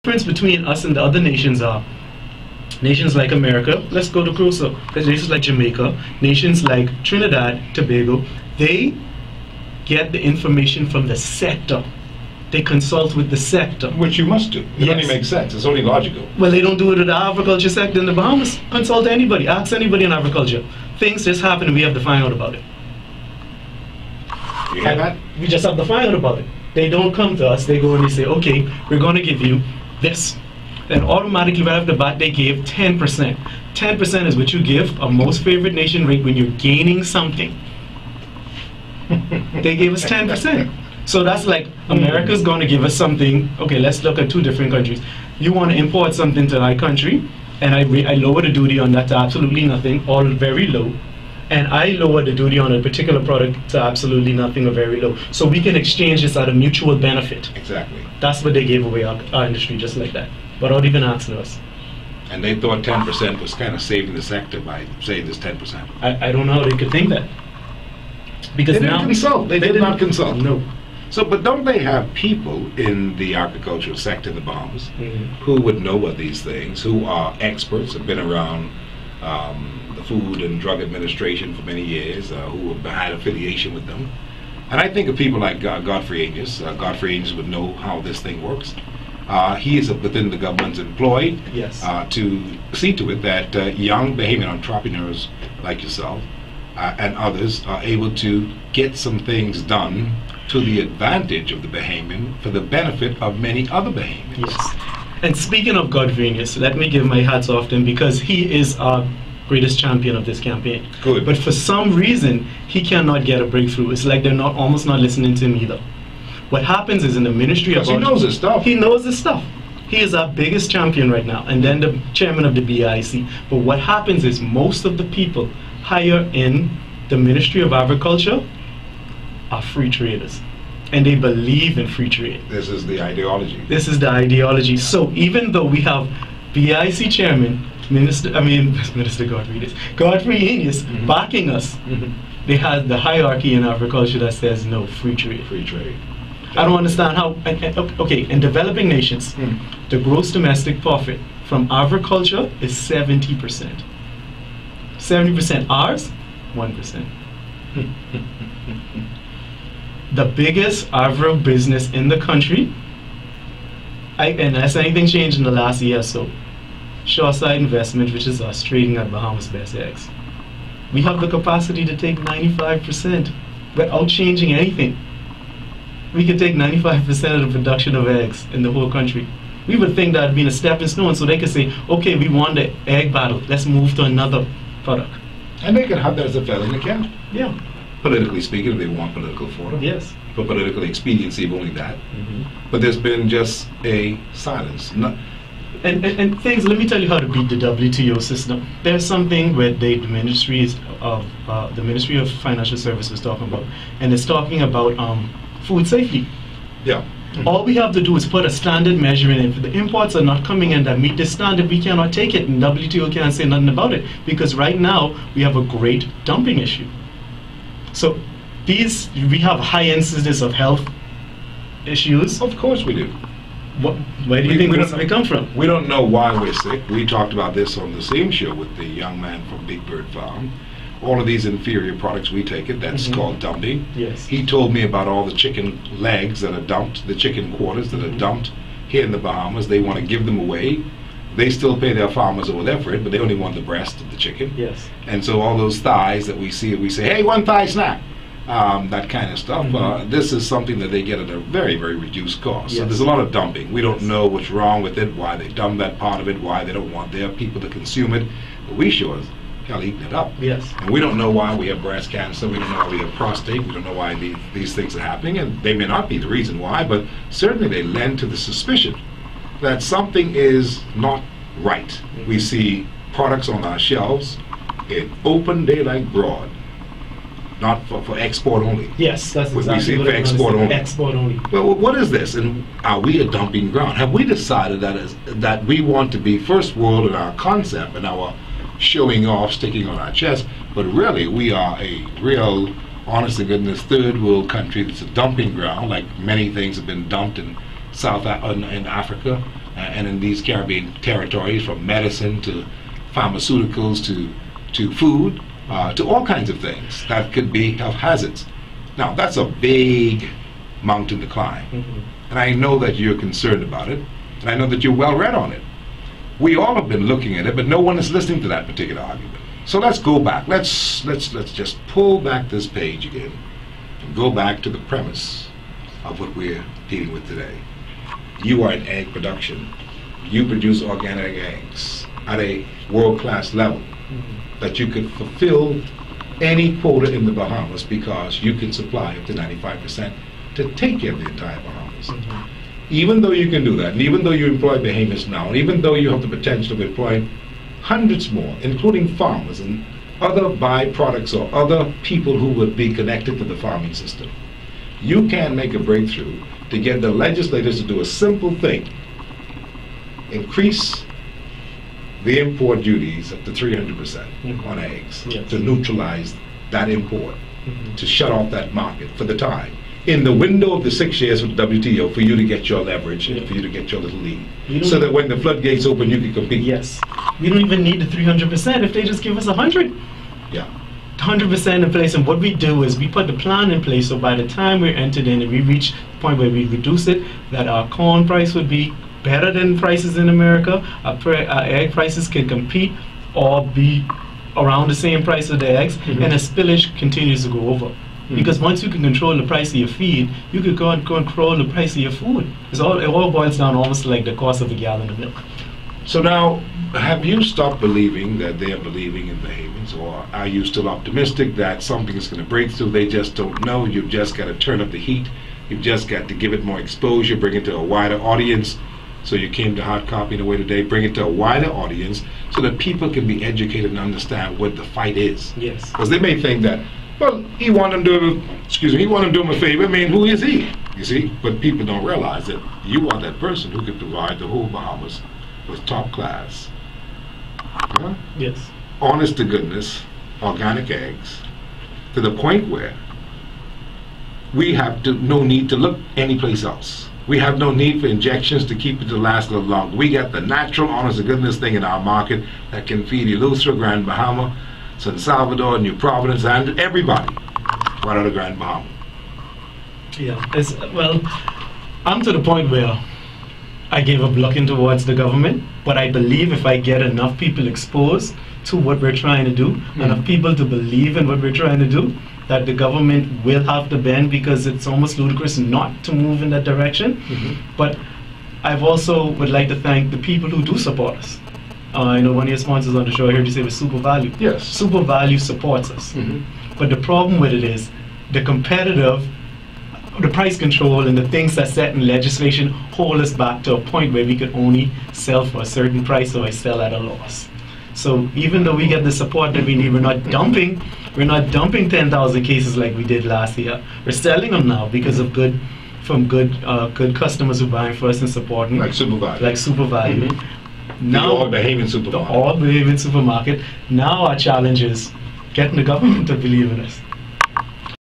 difference between us and the other nations are nations like America, let's go to closer, nations like Jamaica, nations like Trinidad, Tobago, they get the information from the sector. They consult with the sector. Which you must do. It only makes sense. It's only logical. Well, they don't do it with the agriculture sector in the Bahamas. Consult anybody. Ask anybody in agriculture. Things just happen and we have to find out about it. You hear that? We just have to find out about it. They don't come to us. They go and they say, okay, we're going to give you this. Then automatically right off the bat, they gave 10%. 10% is what you give a most favorite nation rate when you're gaining something. They gave us 10%. So that's like America's going to give us something. Okay, let's look at two different countries. You want to import something to my country, and I lower the duty on that to absolutely nothing, or very low. And I lower the duty on a particular product to absolutely nothing or very low. So we can exchange this at a mutual benefit. Exactly. That's what they gave away our industry, just like that, without even asking us. And they thought 10% was kind of saving the sector by saying this 10%. I don't know how they could think that. Because they didn't consult. They did not consult. No. So, but don't they have people in the agricultural sector in the Bahamas who would know what these things, who are experts, have been around the Food and Drug Administration for many years, who have had affiliation with them? And I think of people like Godfrey Aegis. Godfrey Aegis would know how this thing works. He is within the government's employ to see to it that young Bahamian entrepreneurs like yourself and others are able to get some things done to the advantage of the Bahamian for the benefit of many other Bahamians. Yes. And speaking of Godfrey Aegis, let me give my hats off to him because he is our greatest champion of this campaign. Good. But for some reason, he cannot get a breakthrough. It's like they're almost not listening to him either. What happens is in the Ministry of... Because he knows his stuff. He knows his stuff. He is our biggest champion right now, and then the chairman of the BIC. But what happens is most of the people higher in the Ministry of Agriculture are free traders, and they believe in free trade. This is the ideology. This is the ideology. So even though we have BIC chairman, Minister Godfrey Aegis backing us, they have the hierarchy in agriculture that says no, free trade. Free trade. I don't understand how. Okay, in developing nations, the gross domestic profit from agriculture is 70%. 70%. Ours, 1%. The biggest agro business in the country, and has anything changed in the last year or so, Shoreside Investment, which is us trading at Bahamas Best Eggs. We have the capacity to take 95% without changing anything. We could take 95% of the production of eggs in the whole country. We would think that would be a stepping stone, so they could say, okay, we won the egg battle, let's move to another product. And they can have that as a feather in the cap. Yeah. Politically speaking, if they want political fodder. Yes. For political expediency, of only that. But there's been just a silence. And things, let me tell you how to beat the WTO system. There's something where the Ministry of Financial Services was talking about, and it's talking about food safety. Yeah. All we have to do is put a standard measure in. If the imports are not coming in that meet this standard, we cannot take it, and WTO can't say nothing about it, because right now we have a great dumping issue. So we have high incidence of health issues. Of course we do. Where do you think this may come from? We don't know why we're sick. We talked about this on the same show with the young man from Big Bird Farm. All of these inferior products we take it, that's called dumping. Yes. He told me about all the chicken legs that are dumped, the chicken quarters that are dumped here in the Bahamas. They want to give them away. They still pay their farmers over there for it, but they only want the breast of the chicken. Yes. And so all those thighs that we see, we say, hey, one thigh snack. That kind of stuff. This is something that they get at a very, very reduced cost. Yes. So there's a lot of dumping. We don't know what's wrong with it, why they dump that part of it, why they don't want their people to consume it. But we sure as hell eating it up. Yes. And we don't know why we have breast cancer. We don't know why we have prostate. We don't know why these things are happening. And they may not be the reason why, but certainly they lend to the suspicion that something is not right. We see products on our shelves in open daylight broad. Not for export only. Yes, that's exactly we see what for export only. Export only. Well, what is this? And are we a dumping ground? Have we decided that we want to be first world in our concept and our showing off, sticking on our chest, but really we are a real, honest to goodness, third world country that's a dumping ground, like many things have been dumped in in Africa, and in these Caribbean territories, from medicine to pharmaceuticals to food, to all kinds of things that could be health hazards. Now, that's a big mountain to climb. And I know that you're concerned about it, and I know that you're well read on it. We all have been looking at it, but no one is listening to that particular argument. So let's go back. Let's just pull back this page again and go back to the premise of what we're dealing with today. You are in egg production. You produce organic eggs at a world-class level that you could fulfill any quota in the Bahamas because you can supply up to 95% to take care of the entire Bahamas. Even though you can do that, and even though you employ Bahamians now, and even though you have the potential of employing hundreds more, including farmers and other byproducts or other people who would be connected to the farming system, you can make a breakthrough to get the legislators to do a simple thing: increase the import duties up to 300% on eggs, to neutralize that import, to shut off that market for the time. In the window of the 6 years with the WTO, for you to get your leverage, and for you to get your little lead, so that when the floodgates open, you can compete. Yes. We don't even need the 300% if they just give us 100. Yeah. 100% in place, and what we do is we put the plan in place, so by the time we're entered in and we reach the point where we reduce it, that our corn price would be better than prices in America, our egg prices can compete or be around the same price of the eggs, and the spillage continues to go over. Because once you can control the price of your feed, you can go and control the price of your food. It all boils down almost like the cost of a gallon of milk. So now, have you stopped believing that they're believing in Bahamians, or are you still optimistic that something is going to break through? They just don't know. You've just got to turn up the heat. You've just got to give it more exposure, bring it to a wider audience. So you came to Hard Copy in a way today, bring it to a wider audience so that people can be educated and understand what the fight is. Yes. Because they may think that, well, he wanted to do him a favor. I mean, who is he? You see? But people don't realize that you are that person who can provide the whole Bahamas with top class, yes, honest to goodness, organic eggs, to the point where we have no need to look anyplace else. We have no need for injections to keep it to last a little longer. We got the natural, honest to goodness thing in our market that can feed Eleuthera, Grand Bahama, San Salvador, New Providence, and everybody right out of Grand Bahama. Yeah, well, I'm to the point where I gave up looking towards the government, but I believe if I get enough people exposed to what we're trying to do, enough people to believe in what we're trying to do, that the government will have to bend, because it's almost ludicrous not to move in that direction. But I've also would like to thank the people who do support us. I know one of your sponsors on the show, I heard you say, was Super Value. Yes. Super Value supports us. But the problem with it is the price control and the things that set in legislation hold us back to a point where we could only sell for a certain price or sell at a loss. So even though we get the support that we need, we're not dumping 10,000 cases like we did last year. We're selling them now because of good customers who are buying for us and supporting. Like Super Value. Like Super Value. Now, the All Bahamian Supermarket. The All Bahamian Supermarket. Now our challenge is getting the government to believe in us.